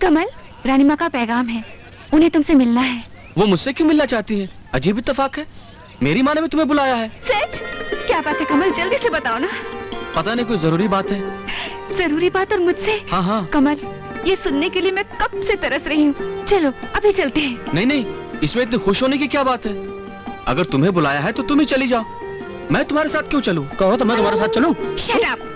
कमल, रानी माँ का पैगाम है, उन्हें तुमसे मिलना है। वो मुझसे क्यों मिलना चाहती है? अजीब इत्तेफाक है, मेरी माँ ने भी तुम्हें बुलाया है। सच? क्या बात है कमल, जल्दी से बताओ ना। पता नहीं, कोई जरूरी बात है। जरूरी बात और मुझसे? हाँ हाँ। कमल, ये सुनने के लिए मैं कब से तरस रही हूँ। चलो अभी चलते हैं। नहीं नहीं, इसमें इतने खुश होने की क्या बात है? अगर तुम्हें बुलाया है तो तुम ही चली जाओ, मैं तुम्हारे साथ क्यों चलूं? कहो तो मैं तुम्हारे साथ चलूं? Shut up.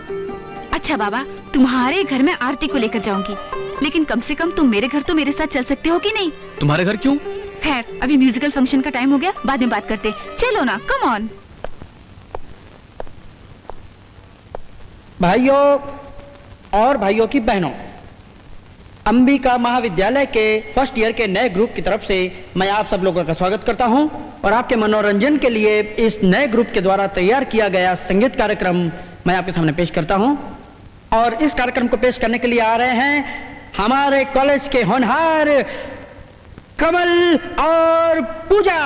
अच्छा बाबा, तुम्हारे घर में आरती को लेकर जाऊंगी, लेकिन कम से कम तुम मेरे घर तो मेरे साथ चल सकते हो कि नहीं? तुम्हारे घर क्यों? खैर, अभी म्यूजिकल फंक्शन का टाइम हो गया, बाद में बात करते। चलो ना, कम ऑन। भाइयों और भाइयों की बहनों, अंबिका महाविद्यालय के फर्स्ट ईयर के नए ग्रुप की तरफ से मैं आप सब लोगों का स्वागत करता हूं और आपके मनोरंजन के लिए इस नए ग्रुप के द्वारा तैयार किया गया संगीत कार्यक्रम मैं आपके सामने पेश करता हूं। और इस कार्यक्रम को पेश करने के लिए आ रहे हैं हमारे कॉलेज के होनहार कमल और पूजा।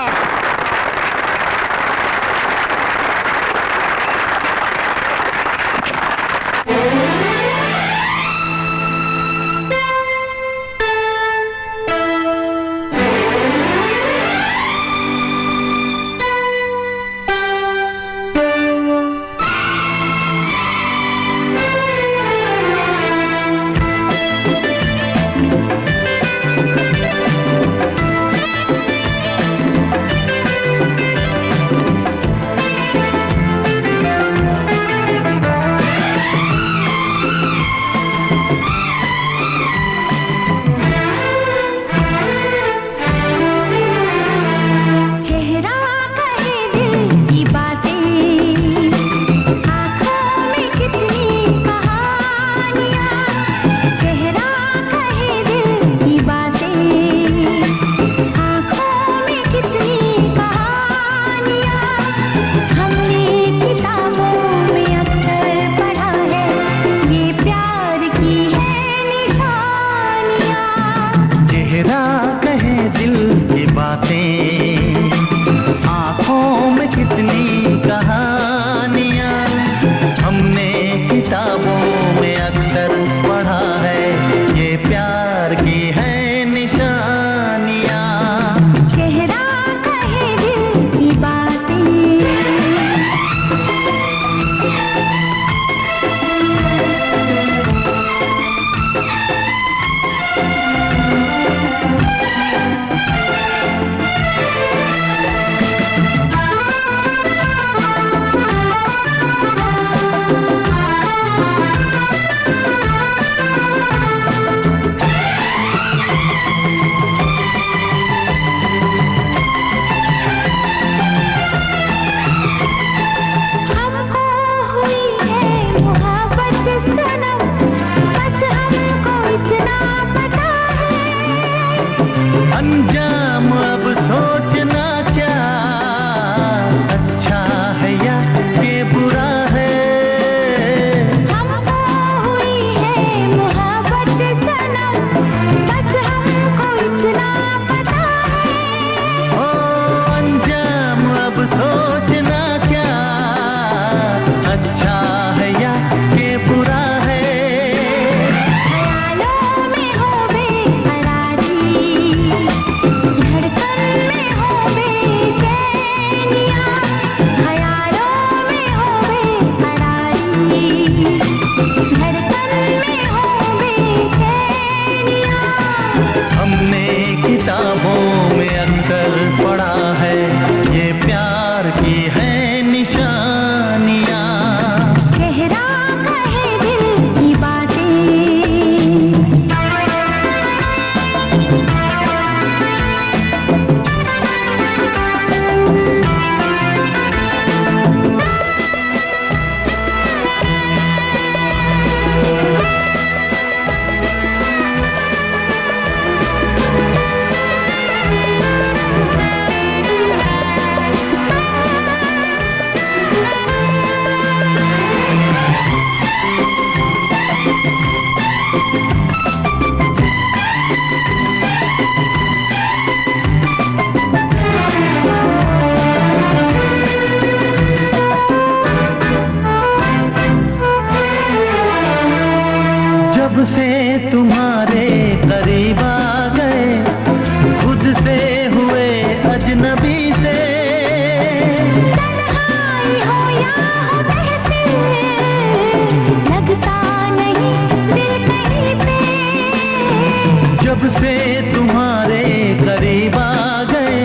कब से तुम्हारे करीब आ गए,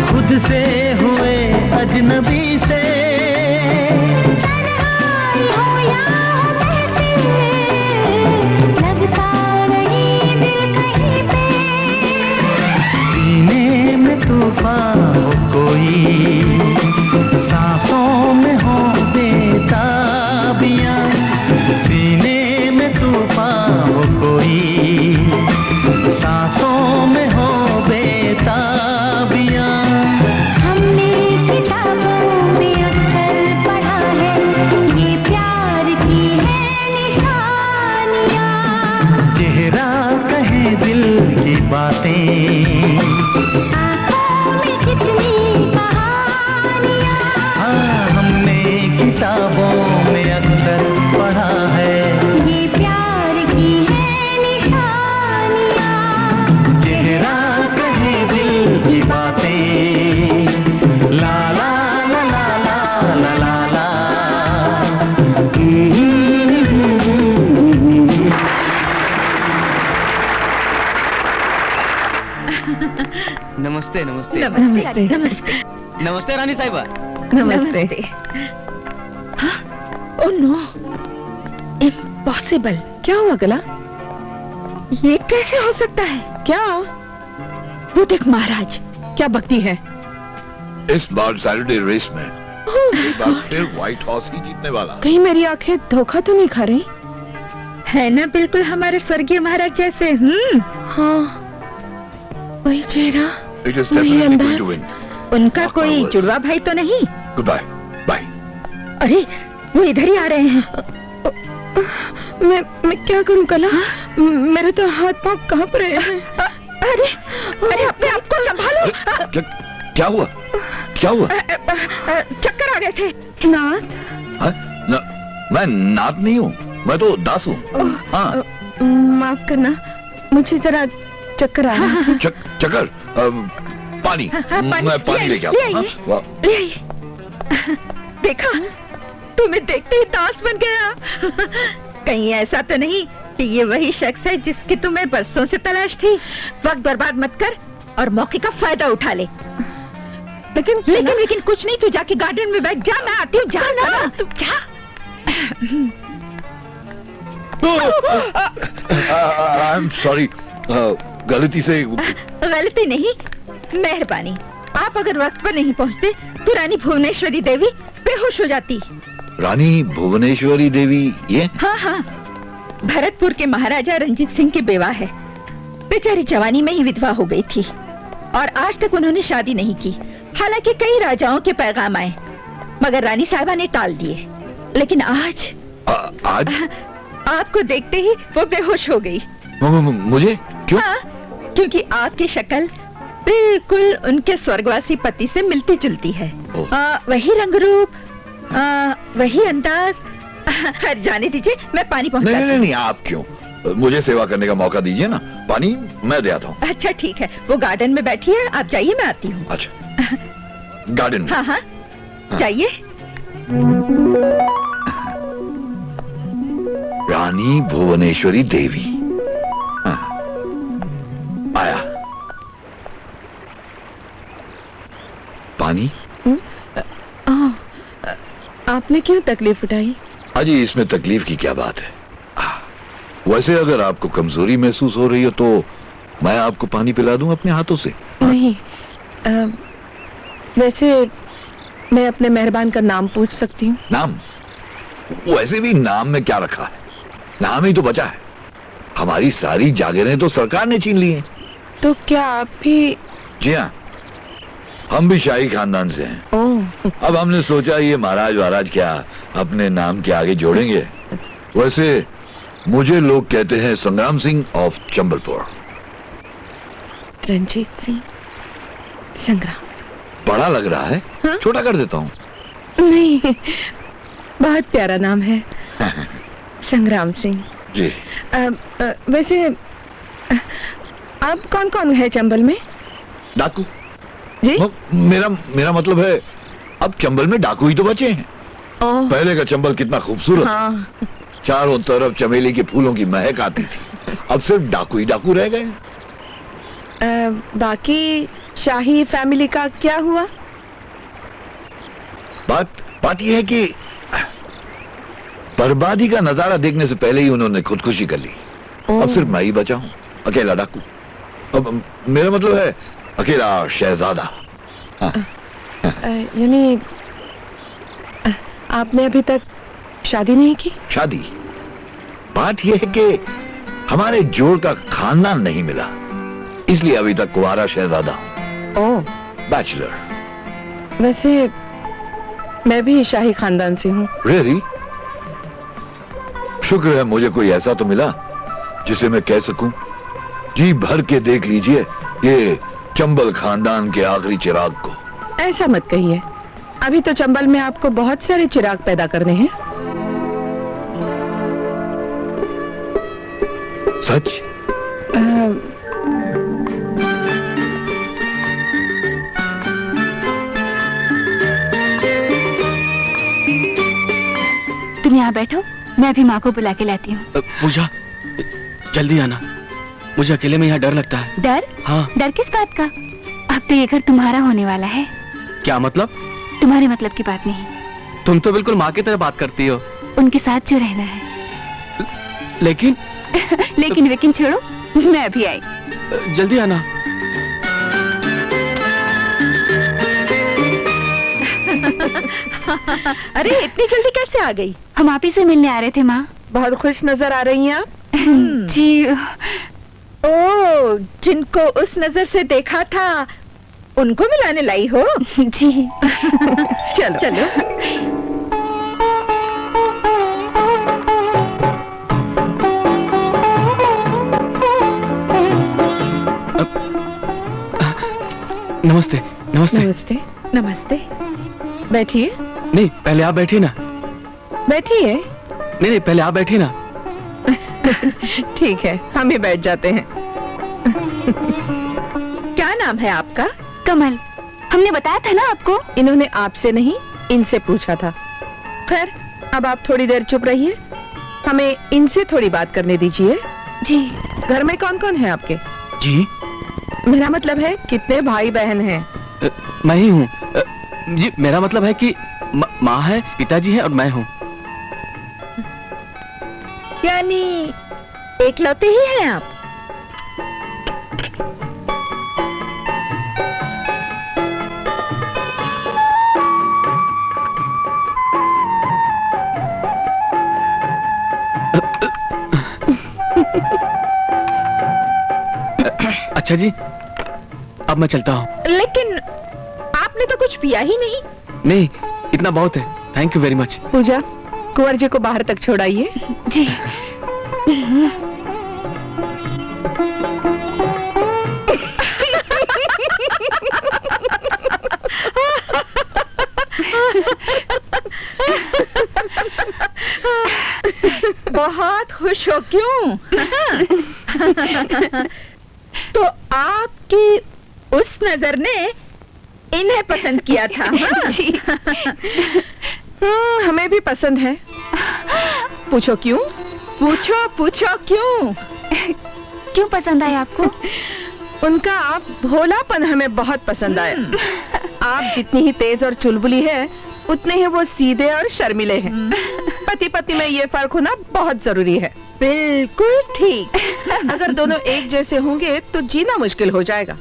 खुद से हुए अजनबी से। तन्हाई हो या हो बहती, लगता नहीं दिल कहीं पे। सीने में तूफान हो कोई, सांसों में हो बेताबियां। सीने में तूफान हो कोई, सांसों में हो बेताबियां। हमने किताबों में अक्सर पढ़ा है, ये प्यार की है निशानियाँ। चेहरा कहे दिल की बातें, आँखों में कितनी कहानियाँ। हाँ हमने किताबों में अक्सर पढ़ा है, ये प्यार की है निशानियाँ। चेहरा कहे दिल की बातें। ला ला ला ला ला ला ला ला। नमस्ते नमस्ते नमस्ते नमस्ते नमस्ते रानी साहिबा। नमस्ते। हाँ? Oh no, impossible. क्या हुआ गला? ये कैसे हो सकता है? क्या? वो देख महाराज। क्या बकती है? इस बार सैटरडे रेस में एक बार फिर व्हाइट हॉर्स ही जीतने वाला। कहीं मेरी आंखें धोखा तो नहीं खा रही? है ना बिल्कुल हमारे स्वर्गीय महाराज जैसे। हाँ, वही चेहरा, It is वही definitely अंदाज। going to win. उनका Mark my कोई words. जुड़वा भाई तो नहीं? Goodbye. Bye. अरे वो इधर ही आ रहे हैं। मैं क्या करूं कला? मेरे तो हाथ पांव कांप रहे हैं। अरे अरे अपने आप को संभालो। क्या हुआ? क्या हुआ? चक्कर आ गए थे। नाथ, हाँ? मैं नाथ नहीं हूँ, मैं तो दास हूँ। हाँ, माफ करना, मुझे जरा चक्कर आ रहा है। चक्कर। पानी। मैं पानी लेके आता हूँ। हाँ? वाह। ले आइए। देखा, तुम्हें देखते ही ताश बन गया। कहीं ऐसा तो नहीं कि ये वही शख्स है जिसकी तुम्हें बरसों से तलाश थी? वक्त बर्बाद मत कर और मौके का फायदा उठा ले। लेकिन कुछ नहीं, तू जाके गार्डन में बैठ जा, मैं आती हूँ। जा ना, तू जा। आई एम सॉरी, गलती से। गलती नहीं, मेहरबानी। आप अगर वक्त पर नहीं पहुँचते तो रानी भुवनेश्वरी देवी बेहोश हो जाती। रानी भुवनेश्वरी देवी ये? हाँ हाँ, भरतपुर के महाराजा रंजीत सिंह की बेवा है। बेचारी जवानी में ही विधवा हो गई थी और आज तक उन्होंने शादी नहीं की। हालांकि कई राजाओं के पैगाम आए मगर रानी साहिबा ने टाल दिए। लेकिन आज आज आपको देखते ही वो बेहोश हो गई। मुझे क्यों? हाँ, क्योंकि आपकी शक्ल बिल्कुल उनके स्वर्गवासी पति से मिलती जुलती है। वही रंग रूप, वही अंदाज। जाने दीजिए, मैं पानी पहुंचाती हूँ। नहीं, आप क्यों? मुझे सेवा करने का मौका दीजिए ना। पानी मैं दे आता हूँ। अच्छा ठीक है, वो गार्डन में बैठी है, आप जाइए, मैं आती हूँ। अच्छा, गार्डन में? हाँ हाँ, जाइए। रानी भुवनेश्वरी देवी। हाँ, आया। पानी? आपने क्यों तकलीफ उठाई? अजी, इसमें तकलीफ की क्या बात है? वैसे अगर आपको कमजोरी महसूस हो रही हो तो मैं आपको पानी पिला दूं अपने हाथों से। नहीं, वैसे मैं अपने मेहरबान का नाम पूछ सकती हूँ? नाम? वैसे भी नाम में क्या रखा है? नाम ही तो बचा है। हमारी सारी जागीरें तो सरकार ने छीन ली हैं। तो क्या आप भी? जी हाँ, हम भी शाही खानदान से हैं। ओह, अब हमने सोचा ये महाराज क्या अपने नाम के आगे जोड़ेंगे। वैसे मुझे लोग कहते हैं संग्राम सिंह ऑफ चंबलपुर। रंजीत सिंह, संग्राम सिंह। बड़ा लग रहा है? हाँ? छोटा कर देता हूँ। नहीं, बहुत प्यारा नाम है, संग्राम सिंह जी। वैसे आप कौन कौन है चंबल में? डाकू जी? मेरा मतलब है अब चंबल में डाकू ही तो बचे हैं। ओह, पहले का चंबल कितना खूबसूरत, हाँ। चारों तरफ चमेली के फूलों की महक आती थी। अब सिर्फ डाकू ही डाकू रह गए। बाकी शाही फैमिली का क्या हुआ? बात यह है कि बर्बादी का नजारा देखने से पहले ही उन्होंने खुदकुशी कर ली। अब सिर्फ मैं ही बचा हूं, अकेला डाकू। अब मेरा मतलब है अकेला शहजादा। हाँ। यानी आपने अभी तक शादी नहीं की? शादी? बात यह है कि हमारे जोड़ का खानदान नहीं मिला, इसलिए अभी तक कुंवारा शहजादा हूं। ओह, बैचलर। वैसे मैं भी शाही खानदान से हूँ। रियली? शुक्र है मुझे कोई ऐसा तो मिला जिसे मैं कह सकूं, जी भर के देख लीजिए ये चंबल खानदान के आखिरी चिराग को। ऐसा मत कहिए, अभी तो चंबल में आपको बहुत सारे चिराग पैदा करने हैं। सच? तुम यहाँ बैठो, मैं अभी माँ को बुला के लाती हूँ। पूजा, जल्दी आना, मुझे अकेले में यहाँ डर लगता है। डर? हाँ। डर किस बात का? अब तो ये घर तुम्हारा होने वाला है। क्या मतलब? तुम्हारे मतलब की बात नहीं। तुम तो बिल्कुल माँ की तरह बात करती हो। उनके साथ जो रहना है। लेकिन लेकिन छोड़ो, मैं अभी आई। जल्दी आना। अरे इतनी जल्दी कैसे आ गई? हम आप ही से मिलने आ रहे थे माँ। बहुत खुश नजर आ रही हैं आप। जी। ओ, जिनको उस नजर से देखा था उनको मिलाने लाई हो? जी। चलो चलो। नमस्ते। नमस्ते। नमस्ते। नमस्ते। बैठिए। नहीं, पहले आप बैठिए ना। बैठिए। नहीं, पहले आप बैठिए ना। ठीक है, हम ही बैठ जाते हैं। क्या नाम है आपका? कमल। हमने बताया था ना आपको। इन्होंने आपसे नहीं, इनसे पूछा था। खैर, अब आप थोड़ी देर चुप रहिए, हमें इनसे थोड़ी बात करने दीजिए। जी। घर में कौन कौन है आपके? जी, मेरा मतलब है कितने भाई बहन हैं? मैं ही हूँ। जी, मेरा मतलब है कि माँ है, पिताजी है और मैं हूँ। यानी एकलौते ही हैं आप? अच्छा जी, अब मैं चलता हूँ। लेकिन आपने तो कुछ पिया ही नहीं। नहीं, इतना बहुत है। Thank you very much. Puja, Kunwar ji को बाहर तक छोड़ाइए। जी। बहुत खुश हो क्यों? तो आपकी उस नजर ने इन्हें पसंद किया था? हमें भी पसंद है। पूछो क्यों? पूछो क्यों? क्यों पसंद आया आपको? उनका आप भोलापन हमें बहुत पसंद आया। आप जितनी ही तेज और चुलबुली है, उतने ही वो सीधे और शर्मिले हैं। पति पत्नी में ये फर्क होना बहुत जरूरी है। बिल्कुल ठीक। अगर दोनों एक जैसे होंगे तो जीना मुश्किल हो जाएगा।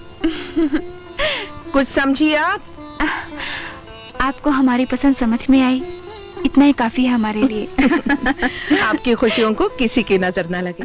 कुछ समझिए आप? आपको हमारी पसंद समझ में आई, इतना ही काफी है हमारे लिए। आपकी खुशियों को किसी की नजर न लगे।